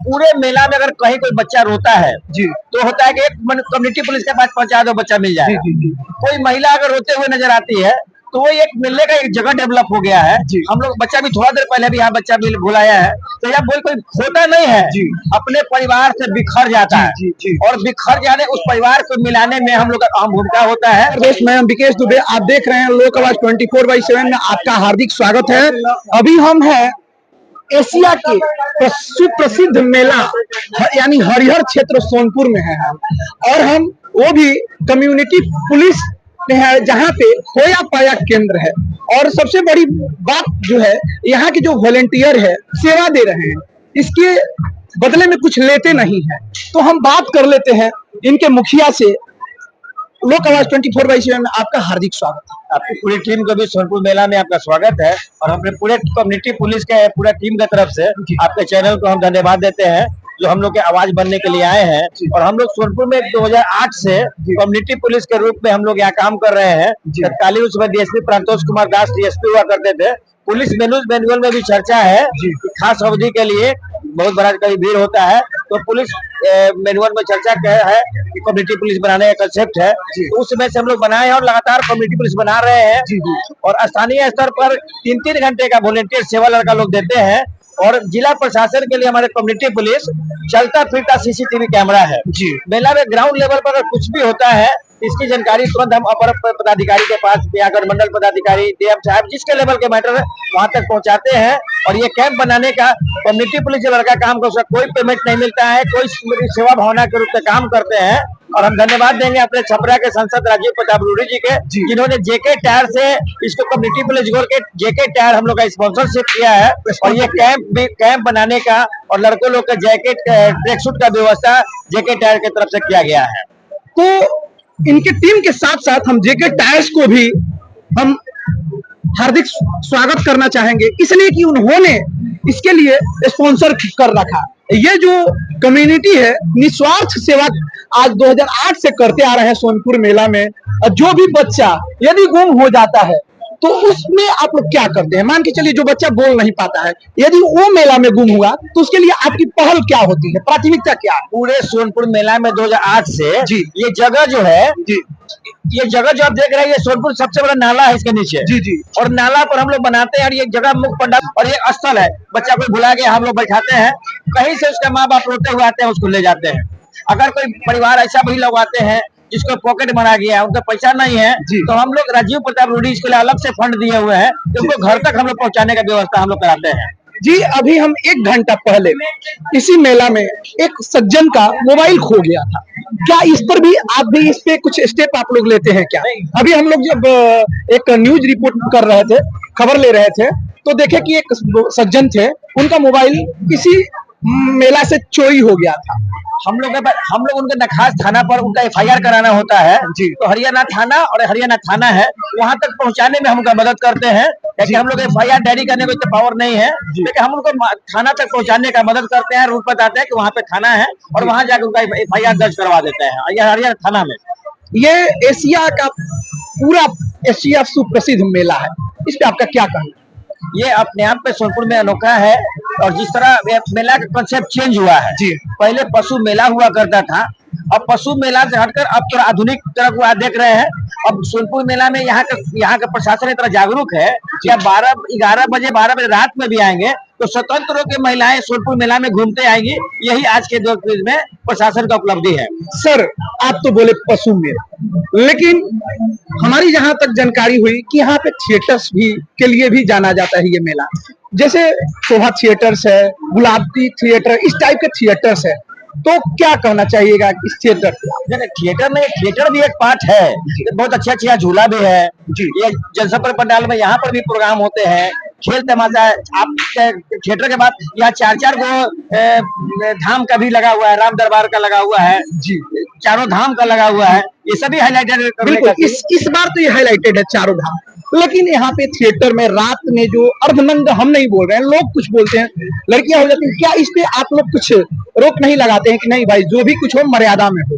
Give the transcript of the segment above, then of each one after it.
पूरे मेला में अगर कहीं कोई बच्चा रोता है जी, तो होता है कि एक कम्युनिटी पुलिस के पास पहुंचा दो, बच्चा मिल जाए। कोई महिला अगर रोते हुए नजर आती है तो वो एक मिलने का एक जगह डेवलप हो गया है। हम लोग बच्चा भी थोड़ा देर पहले भी यहाँ बच्चा भी बुलाया है, तो यहाँ कोई होता नहीं है, अपने परिवार से बिखर जाता है और बिखर जाने उस परिवार को मिलाने में हम लोग का अहम भूमिका होता है। दोस्त, मैं विकेश दुबे, आप देख रहे हैं लोक आवाज 24/7 में आपका हार्दिक स्वागत है। अभी हम हैं एशिया के सुप्रसिद्ध मेला यानी हरिहर क्षेत्र सोनपुर में है और हम वो भी कम्युनिटी पुलिस में है जहाँ पे खोया पाया केंद्र है। और सबसे बड़ी बात जो है यहाँ के जो वॉलेंटियर है सेवा दे रहे हैं, इसके बदले में कुछ लेते नहीं है। तो हम बात कर लेते हैं इनके मुखिया से। लोक आवाज 24/7 में आपका हार्दिक स्वागत है। आपकी पूरी टीम को भी सोनपुर मेला में आपका स्वागत है और अपने पूरे कम्युनिटी पुलिस के पूरा टीम की तरफ से आपके चैनल को हम धन्यवाद देते हैं जो हम लोग के आवाज बनने के लिए आए हैं। और हम लोग सोनपुर में 2008 से कम्युनिटी पुलिस के रूप में हम लोग यहाँ काम कर रहे हैं। तत्कालीन उसमें डीएसपी प्रांतोष कुमार दास डीएसपी हुआ करते थे। पुलिस मैनुअल में भी चर्चा है, खास अवधि के लिए बहुत बड़ा कभी भीड़ होता है तो पुलिस मैनुअल में चर्चा है कि कम्युनिटी पुलिस बनाने का कंसेप्ट है, तो उस समय से हम लोग बनाए हैं और लगातार कम्युनिटी पुलिस बना रहे हैं। और स्थानीय स्तर पर 3-3 घंटे का वॉलेंटियर सेवा लड़का लोग देते हैं। और जिला प्रशासन के लिए हमारे कम्युनिटी पुलिस चलता फिरता सीसीटीवी कैमरा है जी। मेला में ग्राउंड लेवल पर अगर कुछ भी होता है इसकी जानकारी तुरंत हम अपर पदाधिकारी के पास या मंडल पदाधिकारी डीएम साहब जिसके लेवल के मैटर है वहां तक पहुंचाते हैं। और ये कैंप बनाने का कम्युनिटी पुलिस जो लड़का काम कर उसका कोई पेमेंट नहीं मिलता है, कोई सेवा भावना के रूप में काम करते हैं। और हम धन्यवाद देंगे अपने छपरा के सांसद राजीव प्रताप रूडी जी के जिन्होंने जेके टायर से इसको कम्युनिटी पुलिस जोड़ के जेके टायर हम लोग का स्पॉन्सरशिप किया है। और ये कैंप बनाने का और लड़कों लोग का जैकेट ट्रैक सूट का व्यवस्था जेके टायर की तरफ से किया गया है। तो इनके टीम के साथ साथ हम जेके टायर्स को भी हम हार्दिक स्वागत करना चाहेंगे, इसलिए कि उन्होंने इसके लिए स्पॉन्सर कर रखा। ये जो कम्युनिटी है निस्वार्थ सेवा आज 2008 से करते आ रहे हैं सोनपुर मेला में। जो भी बच्चा यदि गुम हो जाता है तो उसमें आप लोग क्या करते हैं? मान के चलिए जो बच्चा बोल नहीं पाता है, यदि वो मेला में गुम हुआ तो उसके लिए आपकी पहल क्या होती है, प्राथमिकता क्या है? पूरे सोनपुर मेला में 2008 से जी ये जगह जो है जी, ये जगह जो आप देख रहे हैं ये सोनपुर सबसे बड़ा नाला है इसके नीचे जी जी। और नाला पर हम लोग बनाते हैं और ये जगह मुख पंडाल और ये स्थल है। बच्चा कोई भुला गया हम लोग बैठाते हैं, कहीं से उसके माँ बाप रोते हुए आते हैं उसको ले जाते हैं। अगर कोई परिवार ऐसा भी लोग आते हैं जिसको पॉकेट बना गया है, उनका पैसा नहीं है तो हम लोग राजीव प्रताप रूडी इसके लिए अलग से फंड दिए हुए हैं, उनको घर तक हम लोग पहुंचाने का व्यवस्था हम लोग कराते हैं जी। अभी हम 1 घंटा पहले इसी मेला में एक सज्जन का मोबाइल खो गया था, क्या इस पर भी आप भी इस पे कुछ स्टेप आप लोग लेते हैं क्या? अभी हम लोग जब एक न्यूज रिपोर्ट कर रहे थे, खबर ले रहे थे, तो देखे कि एक सज्जन थे, उनका मोबाइल किसी मेला से चोरी हो गया था। हम लोग उनके नखास थाना पर उनका एफआईआर कराना होता है जी। तो हरियाणा थाना और हरियाणा थाना है वहां तक पहुंचाने में हम उनका मदद करते हैं, क्योंकि हम लोग एफआईआर डायरी करने को इतना पावर नहीं है, लेकिन हम उनको थाना तक पहुंचाने का मदद करते हैं। रूट बताते हैं कि वहाँ पे थाना है और वहां जाकर उनका एफआईआर दर्ज करवा देते हैं यह हरियाणा थाना में। ये एशिया का पूरा एशिया सुप्रसिद्ध मेला है, इस पे आपका क्या कहना है? ये अपने आप में सोनपुर में अनोखा है और जिस तरह मेला का कंसेप्ट चेंज हुआ है जी। पहले पशु मेला हुआ करता था, अब पशु मेला से हटकर अब थोड़ा आधुनिक तरह को देख रहे हैं। अब सोनपुर मेला में यहाँ का प्रशासन इतना जागरूक है कि 12-11 बजे 12 बजे रात में भी आएंगे तो स्वतंत्र होकर महिलाएं सोनपुर मेला में घूमते आएंगी। यही आज के दौर में प्रशासन का उपलब्धि है। सर आप तो बोले पशु मेला, लेकिन हमारी जहां तक जानकारी हुई कि यहाँ पे थिएटर्स भी के लिए भी जाना जाता है। ये मेला जैसे शोभा थिएटर्स है, गुलाबी थिएटर, इस टाइप के थिएटर्स है, तो क्या कहना चाहिएगा इस थिएटर? थिएटर भी एक पार्ट है, बहुत अच्छा झूला भी है जी। ये जनसंपर्क पंडाल में यहाँ पर भी प्रोग्राम होते हैं, खेल तमाशा। आप थिएटर के बाद यहाँ 4-4 गो धाम का भी लगा हुआ है, राम दरबार का लगा हुआ है जी, चारों धाम का लगा हुआ है, ये सभी हाईलाइटेड। इस बार तो ये हाईलाइटेड है चारों धाम। लेकिन यहाँ पे थिएटर में रात में जो अर्धनंग, हम नहीं बोल रहे हैं, लोग कुछ बोलते हैं, लड़कियां हो जाती हैं, क्या इस पे आप लोग कुछ रोक नहीं लगाते हैं कि नहीं भाई जो भी कुछ हो मर्यादा में हो?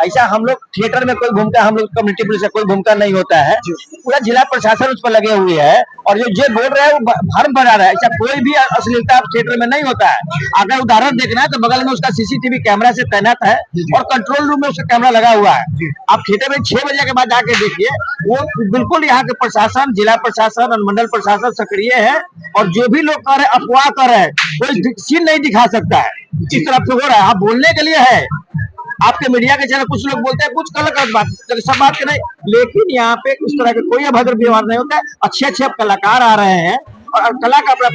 ऐसा हम लोग थिएटर में कोई भूमिका, हम लोग कम्युनिटी पुलिस का कोई भूमिका नहीं होता है। पूरा जिला प्रशासन उस पर लगे हुए है और जो बोल रहे हैं वो भ्रम फैला रहा है। ऐसा कोई भी अश्लीलता थिएटर में नहीं होता है। अगर उदाहरण देखना है तो बगल में उसका सीसीटीवी कैमरा से तैनात है और कंट्रोल रूम में उसका कैमरा लगा हुआ है। आप थिएटर में 6 बजे के बाद आके देखिए, वो बिल्कुल यहाँ के प्रशासन, जिला प्रशासन, अनुमंडल प्रशासन सक्रिय है और जो भी लोग कर रहे हैं, अफवाह कर रहे हैं, कोई सीन नहीं दिखा सकता है। इस तरफ से हो रहा है, आप बोलने के लिए है। आपके मीडिया के चैनल कुछ लोग बोलते हैं कुछ गलत बात, सब बात के नहीं, लेकिन यहाँ पे इस तरह के कोई अभद्र व्यवहार नहीं होता है। अच्छे कलाकार आ रहे हैं और कला का अपना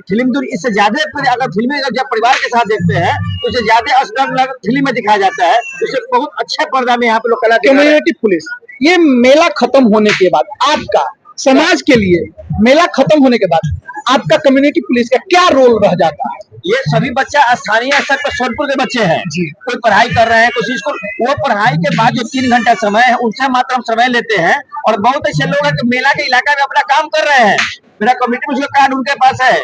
फिल्म दूर, इससे ज्यादा अगर फिल्में जब परिवार के साथ देखते हैं तो इससे ज्यादा असर फिल्म में दिखाया जाता है। इससे बहुत अच्छे पर्दा में यहाँ पे लोग कला। कम्युनिटी पुलिस, ये मेला खत्म होने के बाद आपका समाज के लिए, मेला खत्म होने के बाद आपका कम्युनिटी पुलिस का क्या रोल रह जाता है? ये सभी बच्चा स्थानीय स्तर पर सोनपुर के बच्चे हैं, कोई पढ़ाई कर रहे हैं, कोई को वो पढ़ाई के बाद जो 3 घंटा समय है उनसे मात्र हम समय लेते हैं। और बहुत ऐसे लोग हैं कि मेला के इलाका में अपना काम कर रहे हैं। मेरा कम्युनिटी पुलिस का कार्ड उनके पास है।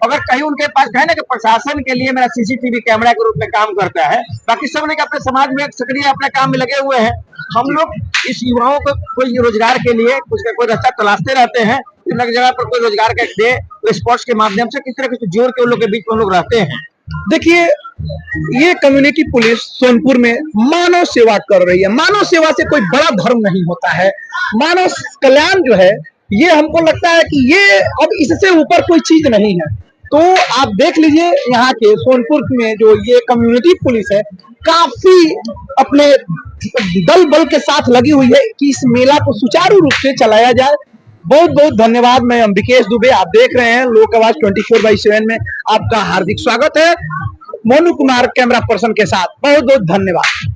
अगर कहीं उनके पास है ना कि प्रशासन के लिए मेरा सीसीटीवी कैमरा के रूप में काम करता है, बाकी सब ने अपने समाज में सक्रिय अपने काम में लगे हुए हैं। हम लोग इस युवाओं को कोई रोजगार के लिए कुछ ना कोई रास्ता तलाशते रहते हैं। अलग जगह पर कोई रोजगार का दे, स्पोर्ट्स के माध्यम से किस तरह से जोड़ के उन लोग के बीच में हम लोग रहते हैं। देखिए, ये कम्युनिटी पुलिस सोनपुर में मानव सेवा कर रही है। मानव सेवा से कोई बड़ा धर्म नहीं होता है। मानव कल्याण जो है, ये हमको लगता है कि ये अब इससे ऊपर कोई चीज नहीं है। तो आप देख लीजिए, यहाँ के सोनपुर में जो ये कम्युनिटी पुलिस है, काफी अपने दल बल के साथ लगी हुई है कि इस मेला को सुचारू रूप से चलाया जाए। बहुत बहुत धन्यवाद। मैं अंबिकेश दुबे, आप देख रहे हैं लोक आवाज 24/7 में आपका हार्दिक स्वागत है। मोनू कुमार कैमरा पर्सन के साथ बहुत बहुत धन्यवाद।